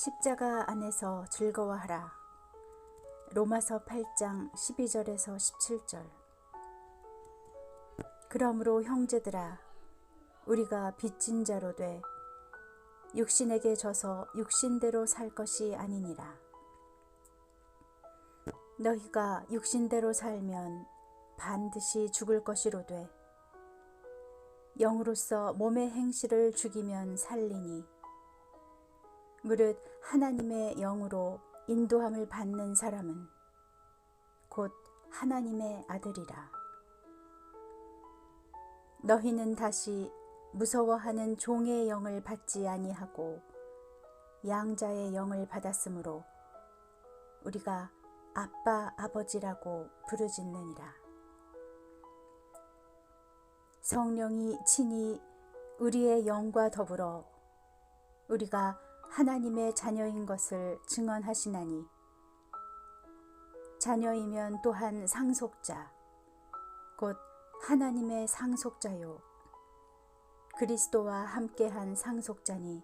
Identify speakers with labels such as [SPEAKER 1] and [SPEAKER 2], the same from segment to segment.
[SPEAKER 1] 십자가 안에서 즐거워하라. 로마서 8장 12절에서 17절. 그러므로 형제들아, 우리가 빚진 자로 돼 육신에게 져서 육신대로 살 것이 아니니라. 너희가 육신대로 살면 반드시 죽을 것이로되 영으로서 몸의 행실을 죽이면 살리니 무릇 하나님의 영으로 인도함을 받는 사람은 곧 하나님의 아들이라. 너희는 다시 무서워하는 종의 영을 받지 아니하고 양자의 영을 받았으므로 우리가 아빠 아버지라고 부르짖느니라. 성령이 친히 우리의 영과 더불어 우리가 하나님의 자녀인 것을 증언하시나니 자녀이면 또한 상속자 곧 하나님의 상속자요 그리스도와 함께한 상속자니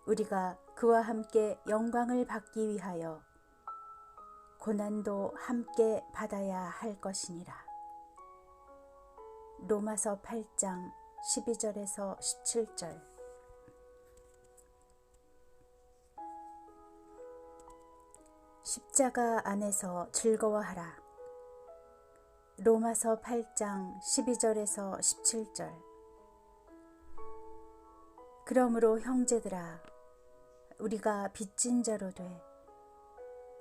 [SPEAKER 1] 우리가 그와 함께 영광을 받기 위하여 고난도 함께 받아야 할 것이니라. 로마서 8장 12절에서 17절. 십자가 안에서 즐거워하라. 로마서 8장 12절에서 17절. 그러므로 형제들아, 우리가 빚진 자로 돼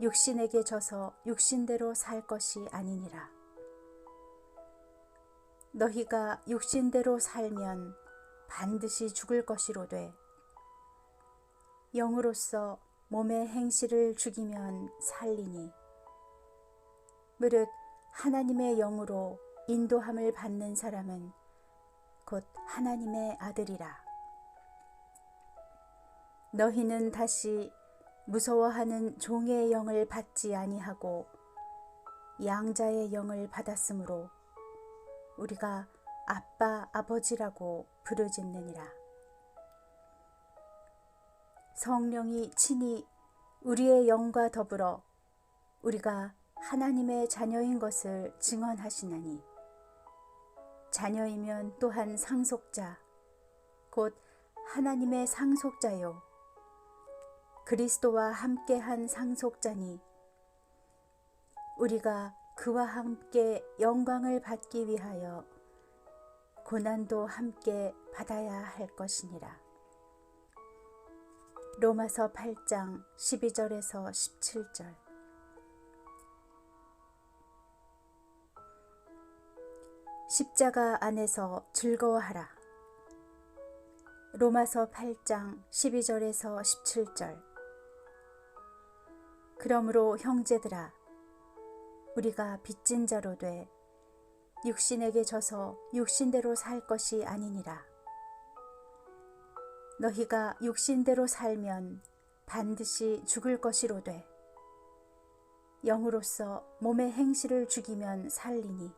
[SPEAKER 1] 육신에게 져서 육신대로 살 것이 아니니라. 너희가 육신대로 살면 반드시 죽을 것이로되 영으로서 몸의 행실을 죽이면 살리니 무릇 하나님의 영으로 인도함을 받는 사람은 곧 하나님의 아들이라. 너희는 다시 무서워하는 종의 영을 받지 아니하고 양자의 영을 받았으므로 우리가 아빠 아버지라고 부르짖느니라. 성령이 친히 우리의 영과 더불어 우리가 하나님의 자녀인 것을 증언하시나니 자녀이면 또한 상속자 곧 하나님의 상속자요 그리스도와 함께한 상속자니 우리가 그와 함께 영광을 받기 위하여 고난도 함께 받아야 할 것이니라. 로마서 8장 12절에서 17절. 십자가 안에서 즐거워하라. 로마서 8장 12절에서 17절. 그러므로 형제들아, 우리가 빚진 자로 돼 육신에게 져서 육신대로 살 것이 아니니라. 너희가 육신대로 살면 반드시 죽을 것이로되 영으로서 몸의 행실을 죽이면 살리니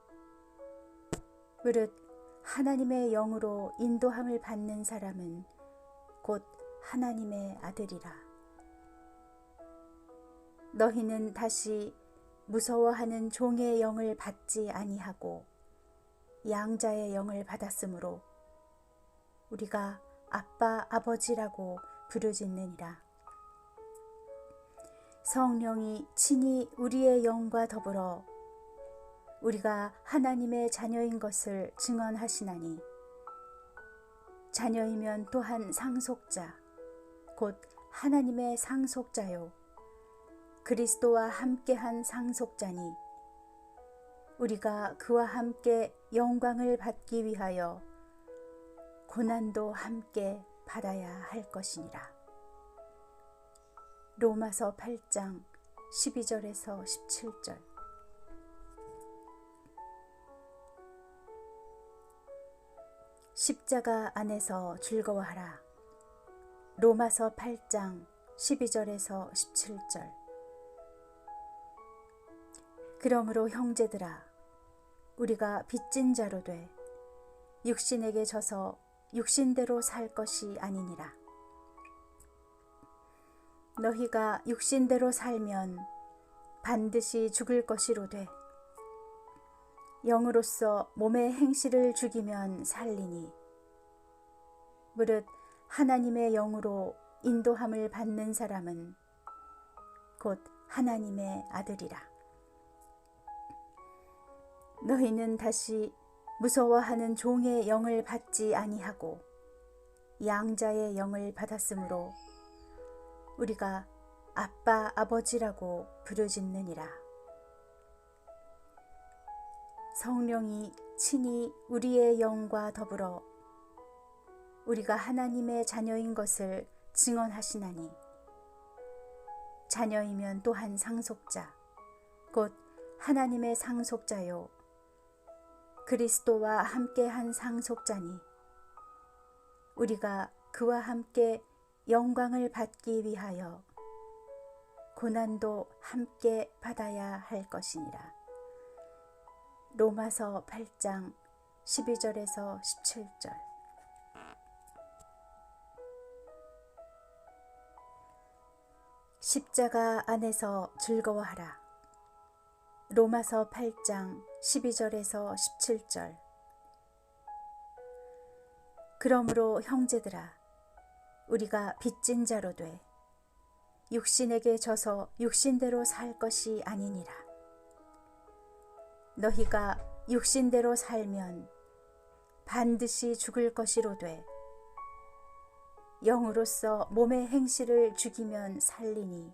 [SPEAKER 1] 무릇 하나님의 영으로 인도함을 받는 사람은 곧 하나님의 아들이라. 너희는 다시 무서워하는 종의 영을 받지 아니하고 양자의 영을 받았으므로 우리가 아빠 아버지라고 부르짖느니라. 성령이 친히 우리의 영과 더불어 우리가 하나님의 자녀인 것을 증언하시나니 자녀이면 또한 상속자 곧 하나님의 상속자요 그리스도와 함께한 상속자니 우리가 그와 함께 영광을 받기 위하여 고난도 함께 받아야 할 것이니라. 로마서 8장 12절에서 17절. 십자가 안에서 즐거워하라. 로마서 8장 12절에서 17절. 그러므로 형제들아, 우리가 빚진 자로 돼 육신에게 져서 육신대로 살 것이 아니니라. 너희가 육신대로 살면 반드시 죽을 것이로되 영으로서 몸의 행실을 죽이면 살리니 무릇 하나님의 영으로 인도함을 받는 사람은 곧 하나님의 아들이라. 너희는 다시 무서워하는 종의 영을 받지 아니하고 양자의 영을 받았으므로 우리가 아빠 아버지라고 부르짖느니라. 성령이 친히 우리의 영과 더불어 우리가 하나님의 자녀인 것을 증언하시나니 자녀이면 또한 상속자 곧 하나님의 상속자요 그리스도와 함께한 상속자니 우리가 그와 함께 영광을 받기 위하여 고난도 함께 받아야 할 것이니라. 로마서 8장 12절에서 17절. 십자가 안에서 즐거워하라. 로마서 8장 12절에서 17절. 그러므로 형제들아, 우리가 빚진 자로 돼 육신에게 져서 육신대로 살 것이 아니니라. 너희가 육신대로 살면 반드시 죽을 것이로되 영으로서 몸의 행실을 죽이면 살리니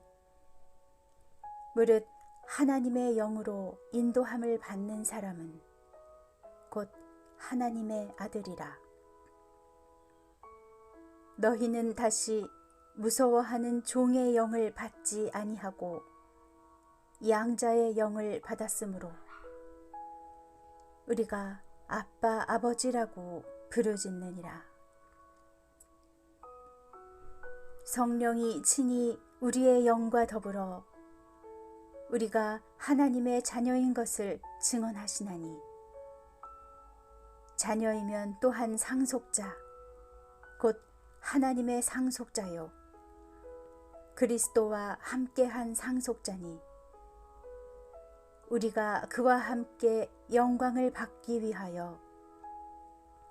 [SPEAKER 1] 무릇 하나님의 영으로 인도함을 받는 사람은 곧 하나님의 아들이라. 너희는 다시 무서워하는 종의 영을 받지 아니하고 양자의 영을 받았으므로 우리가 아빠 아버지라고 부르짖느니라. 성령이 친히 우리의 영과 더불어 우리가 하나님의 자녀인 것을 증언하시나니 자녀이면 또한 상속자 곧 하나님의 상속자요 그리스도와 함께한 상속자니 우리가 그와 함께 영광을 받기 위하여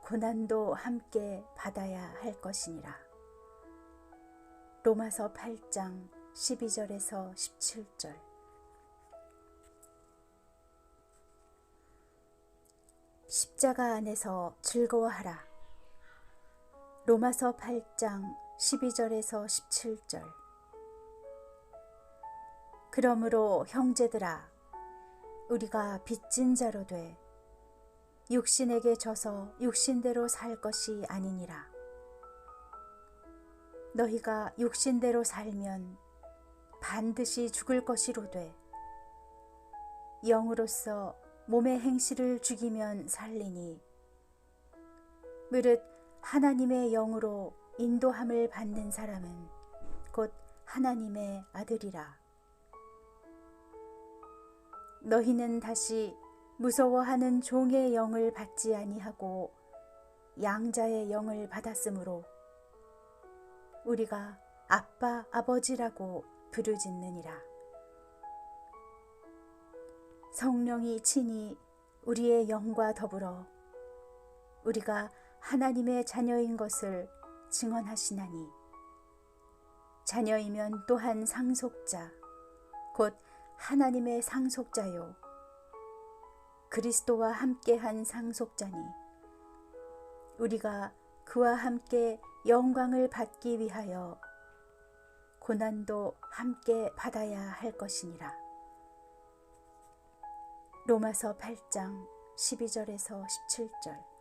[SPEAKER 1] 고난도 함께 받아야 할 것이니라. 로마서 8장 12절에서 17절. 십자가 안에서 즐거워하라. 로마서 8장 12절에서 17절. 그러므로 형제들아, 우리가 빚진 자로 돼 육신에게 져서 육신대로 살 것이 아니니라. 너희가 육신대로 살면 반드시 죽을 것이로되 영으로서 몸의 행실을 죽이면 살리니 무릇 하나님의 영으로 인도함을 받는 사람은 곧 하나님의 아들이라. 너희는 다시 무서워하는 종의 영을 받지 아니하고 양자의 영을 받았으므로 우리가 아빠 아버지라고 부르짖느니라. 성령이 친히 우리의 영과 더불어 우리가 하나님의 자녀인 것을 증언하시나니 자녀이면 또한 상속자 곧 하나님의 상속자요 그리스도와 함께한 상속자니 우리가 그와 함께 영광을 받기 위하여 고난도 함께 받아야 할 것이니라. 로마서 8장 12절에서 17절.